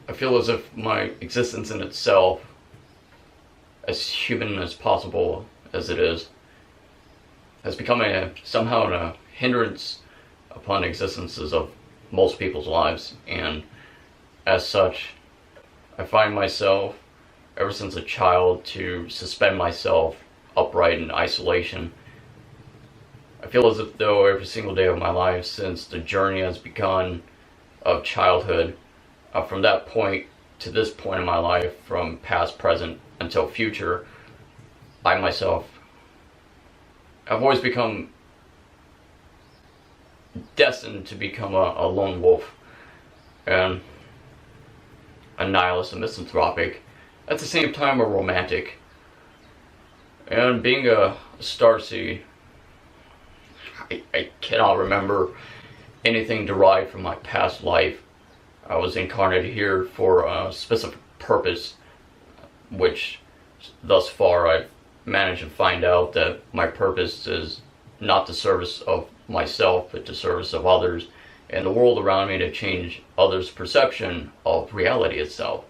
I feel as if my existence in itself, as human as possible as it is, has become somehow a hindrance upon existences of most people's lives. And as such, I find myself, ever since a child, to suspend myself upright in isolation. I feel as if though every single day of my life since the journey has begun of childhood, from that point to this point in my life, from past, present, until future, I myself, I've always become destined to become a lone wolf and a nihilist, a misanthropic, at the same time a romantic. And being a starseed, I cannot remember anything derived from my past life. I was incarnated here for a specific purpose, which thus far I've managed to find out that my purpose is not the service of myself, but the service of others and the world around me, to change others' perception of reality itself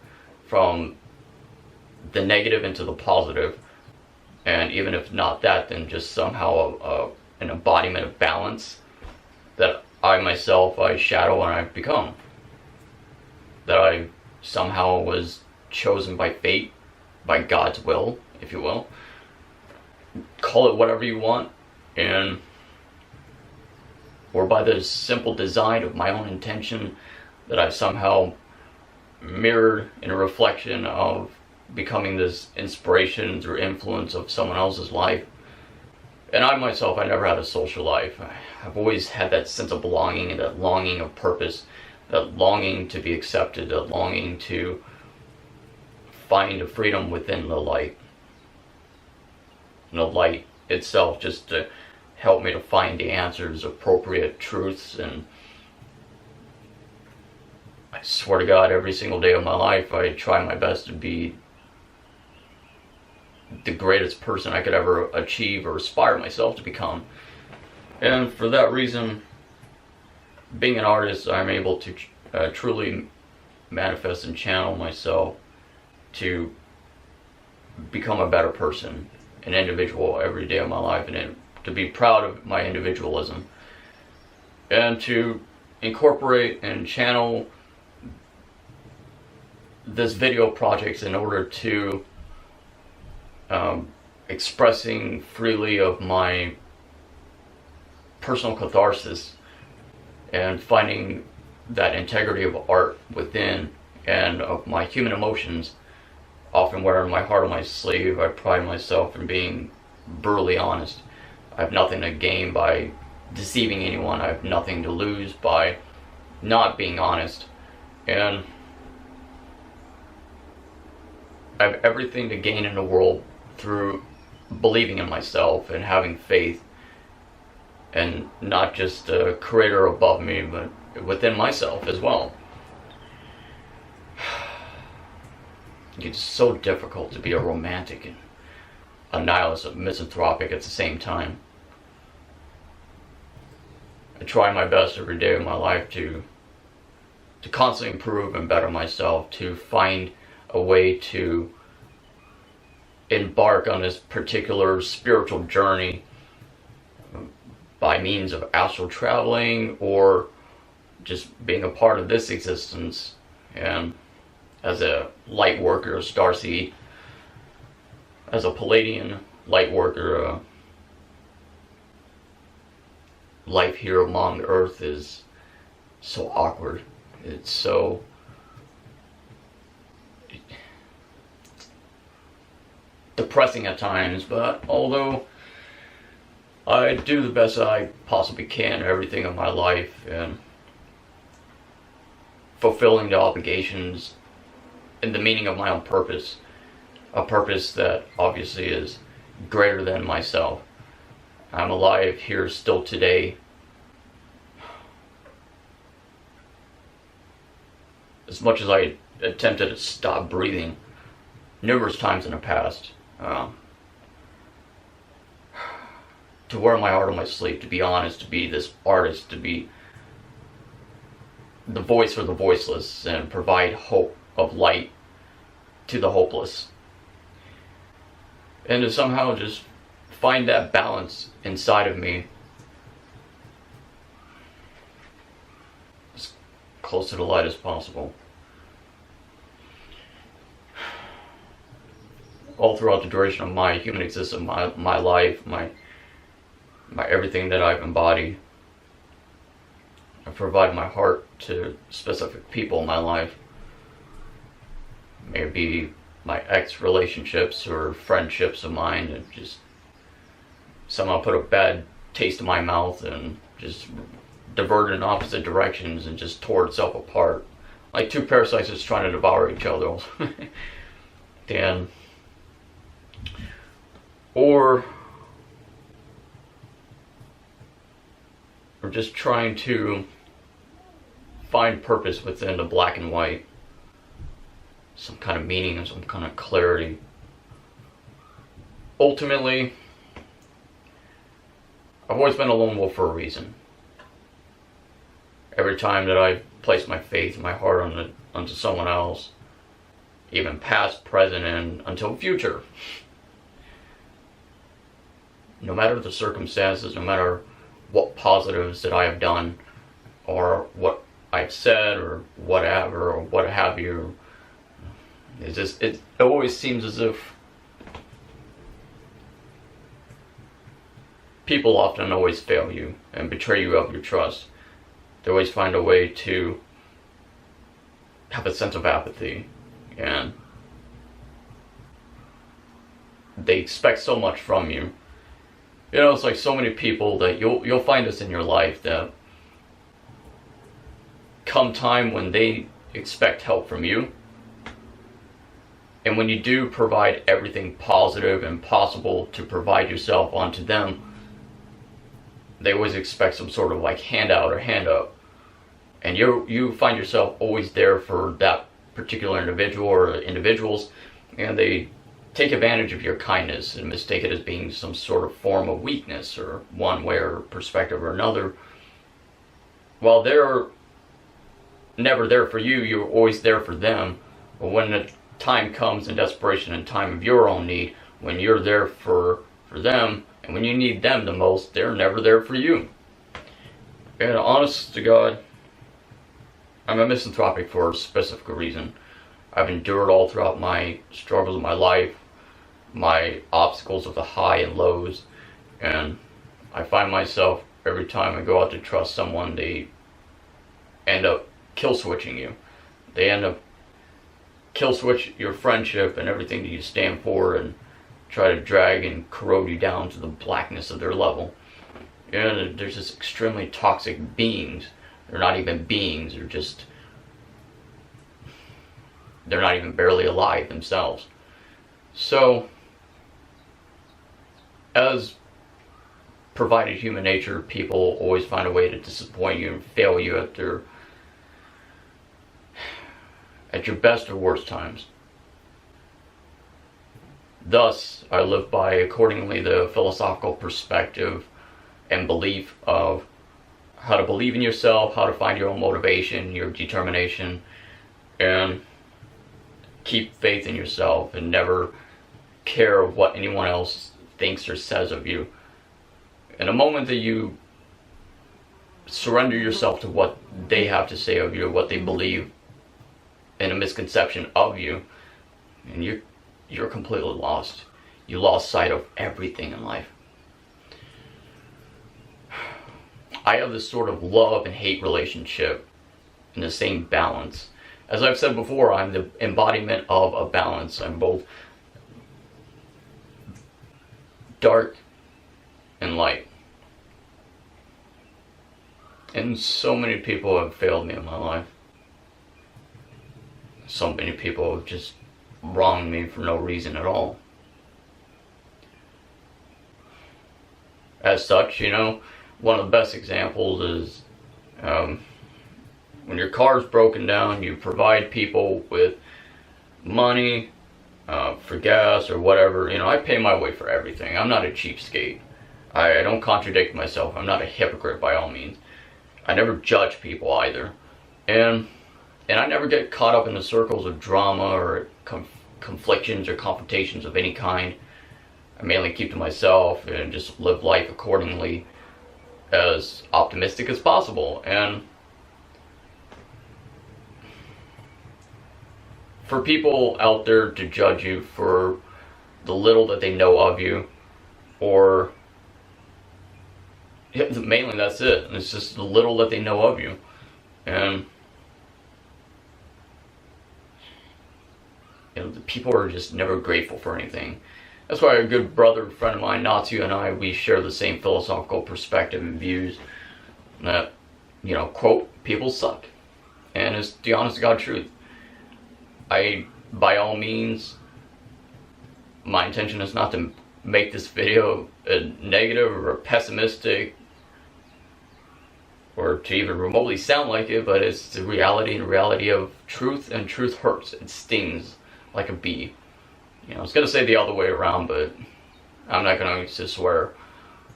from the negative into the positive. And even if not that, then just somehow an embodiment of balance that I myself, I shadow and I've become. That I somehow was chosen by fate, by God's will, if you will. Call it whatever you want, and or by the simple design of my own intention that I've somehow mirrored in a reflection of becoming this inspiration through influence of someone else's life. And I myself, I never had a social life. I've always had that sense of belonging and that longing of purpose, that longing to be accepted, that longing to find a freedom within the light. And the light itself just to help me to find the answers, appropriate truths. And I swear to God, every single day of my life, I try my best to be the greatest person I could ever achieve or aspire myself to become. And for that reason, being an artist, I'm able to truly manifest and channel myself to become a better person, an individual every day of my life, and to be proud of my individualism, and to incorporate and channel this video project in order to expressing freely of my personal catharsis and finding that integrity of art within and of my human emotions, often wearing my heart on my sleeve. I pride myself in being brutally honest. I have nothing to gain by deceiving anyone. I have nothing to lose by not being honest. And I have everything to gain in the world through believing in myself and having faith, and not just a creator above me, but within myself as well. It's so difficult to be a romantic and a nihilist, a misanthropic at the same time. I try my best every day of my life to constantly improve and better myself, to find a way to embark on this particular spiritual journey by means of astral traveling or just being a part of this existence. And as a light worker, a starseed, as a Palladian light worker, life here among Earth is so awkward. It's so depressing at times, but although I do the best I possibly can in everything in my life and fulfilling the obligations and the meaning of my own purpose, a purpose that obviously is greater than myself. I'm alive here still today. As much as I attempted to stop breathing numerous times in the past, to wear my heart on my sleeve, to be honest, to be this artist, to be the voice for the voiceless and provide hope of light to the hopeless. And to somehow just find that balance inside of me, as close to the light as possible. All throughout the duration of my human existence, my life, my everything that I've embodied, I've provided my heart to specific people in my life. Maybe my ex-relationships or friendships of mine, and just somehow put a bad taste in my mouth and just diverted in opposite directions and just tore itself apart. Like two parasites just trying to devour each other. And or just trying to find purpose within the black and white, some kind of meaning and some kind of clarity. Ultimately, I've always been a lone wolf for a reason. Every time that I've placed my faith and my heart onto someone else, even past, present, and until future, no matter the circumstances, no matter what positives that I have done, or what I've said, or whatever, or what have you, it always seems as if people often always fail you and betray you of your trust. They always find a way to have a sense of apathy, and they expect so much from you. You know, it's like so many people that you'll find this in your life, that come time when they expect help from you, and when you do provide everything positive and possible to provide yourself onto them, they always expect some sort of like handout or hand up. And you find yourself always there for that particular individual or individuals, and they take advantage of your kindness and mistake it as being some sort of form of weakness, or one way or perspective or another. While they're never there for you, you're always there for them. But when the time comes in desperation and time of your own need, when you're there for them, and when you need them the most, they're never there for you. And honest to God, I'm a misanthropic for a specific reason. I've endured all throughout my struggles of my life, my obstacles of the high and lows, and I find myself every time I go out to trust someone, they end up kill switching you. They end up kill switch your friendship and everything that you stand for, and try to drag and corrode you down to the blackness of their level. And there's this extremely toxic beings. They're not even beings, they're not even barely alive themselves. So, as provided human nature, people always find a way to disappoint you and fail you at your best or worst times. Thus, I live by accordingly the philosophical perspective and belief of how to believe in yourself, how to find your own motivation, your determination, and keep faith in yourself, and never care what anyone else thinks or says of you. In the moment that you surrender yourself to what they have to say of you, what they believe in a misconception of you, and you're completely lost. You lost sight of everything in life. I have this sort of love and hate relationship in the same balance. As I've said before, I'm the embodiment of a balance. I'm both dark and light. And so many people have failed me in my life. So many people have just wronged me for no reason at all. As such, one of the best examples is when your car's broken down, you provide people with money for gas or whatever. I pay my way for everything. I'm not a cheapskate. I don't contradict myself. I'm not a hypocrite by all means. I never judge people either. And I never get caught up in the circles of drama or conflictions or confrontations of any kind. I mainly keep to myself and just live life accordingly, as optimistic as possible. And for people out there to judge you for the little that they know of you, or mainly that's it. It's just the little that they know of you. And the people are just never grateful for anything. That's why a good brother, friend of mine, Natsu, and I, we share the same philosophical perspective and views that, quote, people suck. And it's the honest to God truth. By all means, my intention is not to make this video a negative or a pessimistic or to even remotely sound like it, but it's the reality and reality of truth, and truth hurts. It stings like a bee. I was going to say the other way around, but I'm not going to swear.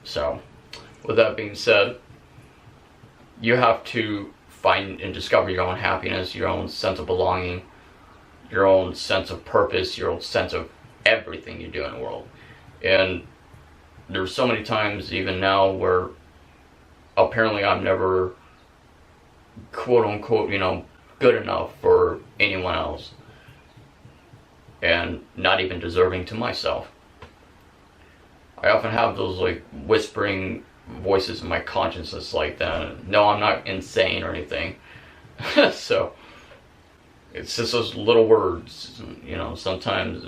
So, with that being said, you have to find and discover your own happiness, your own sense of belonging, your own sense of purpose, your own sense of everything you do in the world. And there's so many times, even now, where apparently I'm never, quote unquote, good enough for anyone else, and not even deserving to myself. I often have those like whispering voices in my conscience that's like that. No, I'm not insane or anything. So it's just those little words, sometimes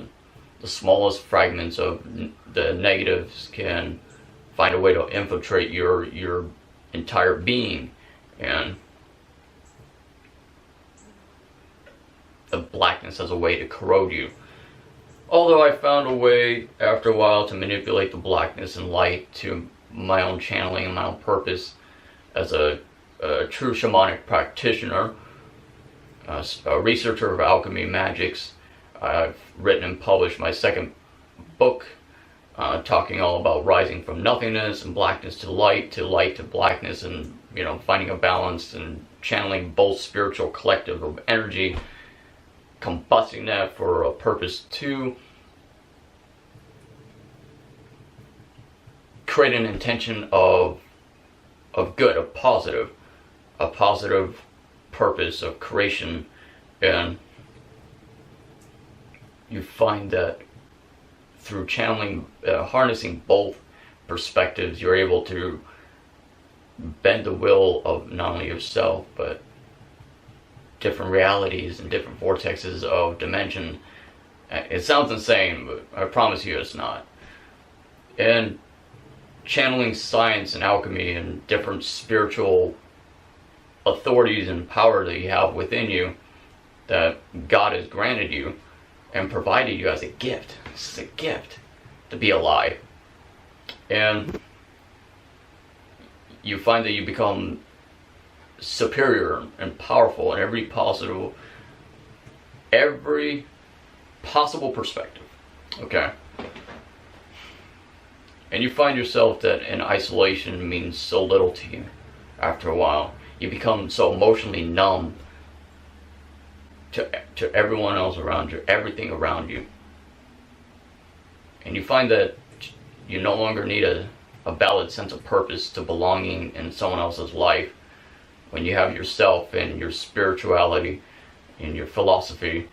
the smallest fragments of the negatives can find a way to infiltrate your entire being, and the blackness has a way to corrode you. Although I found a way after a while to manipulate the blackness and light to my own channeling and my own purpose as a true shamanic practitioner, a researcher of alchemy magics. I've written and published my second book, talking all about rising from nothingness and blackness to light to blackness, and finding a balance and channeling both spiritual collective of energy, combusting that for a purpose to create an intention of good, a positive purpose of creation. And you find that through channeling, harnessing both perspectives, you're able to bend the will of not only yourself, but different realities and different vortexes of dimension. It sounds insane, but I promise you it's not. And channeling science and alchemy and different spiritual authorities and power that you have within you, that God has granted you and provided you as a gift. This is a gift to be alive. And you find that you become superior and powerful in every possible perspective. Okay? And you find yourself that in isolation means so little to you after a while. You become so emotionally numb to everyone else around you, everything around you. And you find that you no longer need a valid sense of purpose to belonging in someone else's life. When you have yourself and your spirituality and your philosophy,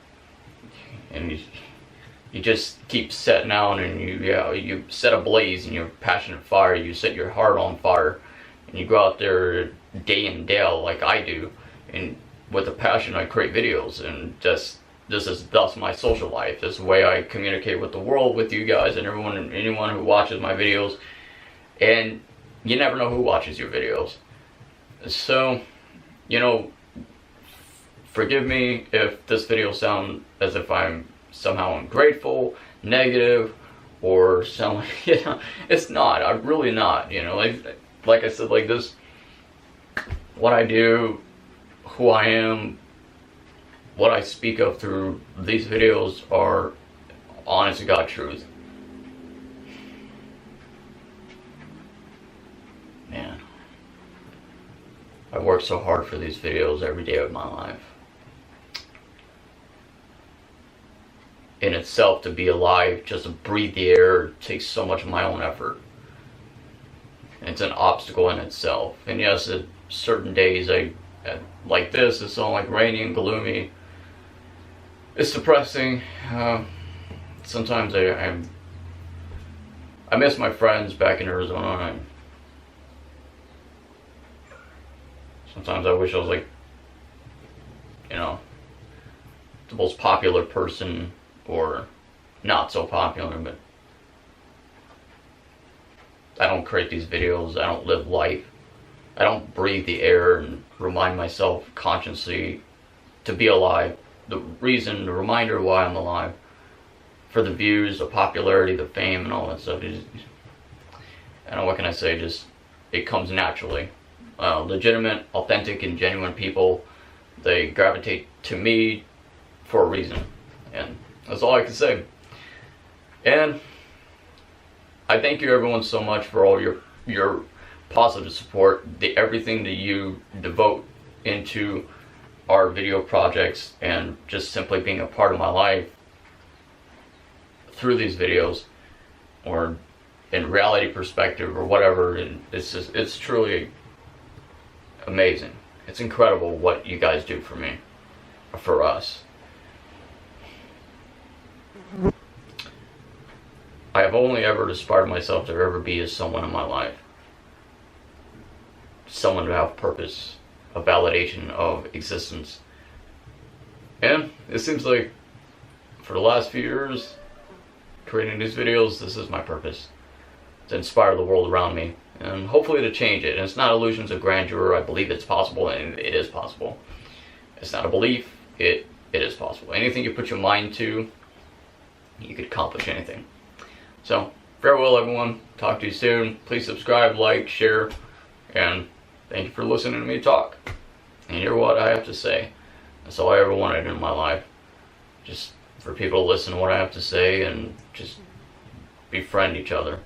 and you just keep setting out, and you set a blaze in your passionate fire, you set your heart on fire, and you go out there day in, day out like I do, and with a passion I create videos, and this is thus my social life. This is the way I communicate with the world, with you guys, and anyone who watches my videos. And you never know who watches your videos. So, forgive me if this video sounds as if I'm somehow ungrateful, negative, or sound like, it's not. I'm really not, like I said, like this, what I do, who I am, what I speak of through these videos are honest to God truth. Man, I work work so hard for these videos every day of my life. In itself, to be alive, just to breathe the air, takes so much of my own effort. It's an obstacle in itself. And yes, at certain days, like this, it's all like rainy and gloomy. It's depressing. Sometimes I miss my friends back in Arizona. Sometimes I wish I was like, the most popular person, or not so popular, but I don't create these videos, I don't live life, I don't breathe the air and remind myself consciously to be alive. The reminder why I'm alive, for the views, the popularity, the fame, and all that stuff. I don't know, what can I say, just, it comes naturally. Legitimate, authentic, and genuine people, they gravitate to me for a reason, and that's all I can say. And I thank you everyone so much for all your positive support, everything that you devote into our video projects, and just simply being a part of my life through these videos, or in reality perspective, or whatever. And it's truly amazing. It's incredible what you guys do for me, for us. I have only ever aspired myself to ever be as someone in my life. Someone to have purpose, a validation of existence. And it seems like for the last few years, creating these videos, this is my purpose. To inspire the world around me, and hopefully to change it. And it's not illusions of grandeur. I believe it's possible, and it is possible. It's not a belief, it is possible. Anything you put your mind to, you could accomplish anything. So, farewell everyone, talk to you soon. Please subscribe, like, share, and thank you for listening to me talk and hear what I have to say. That's all I ever wanted in my life. Just for people to listen to what I have to say and just befriend each other.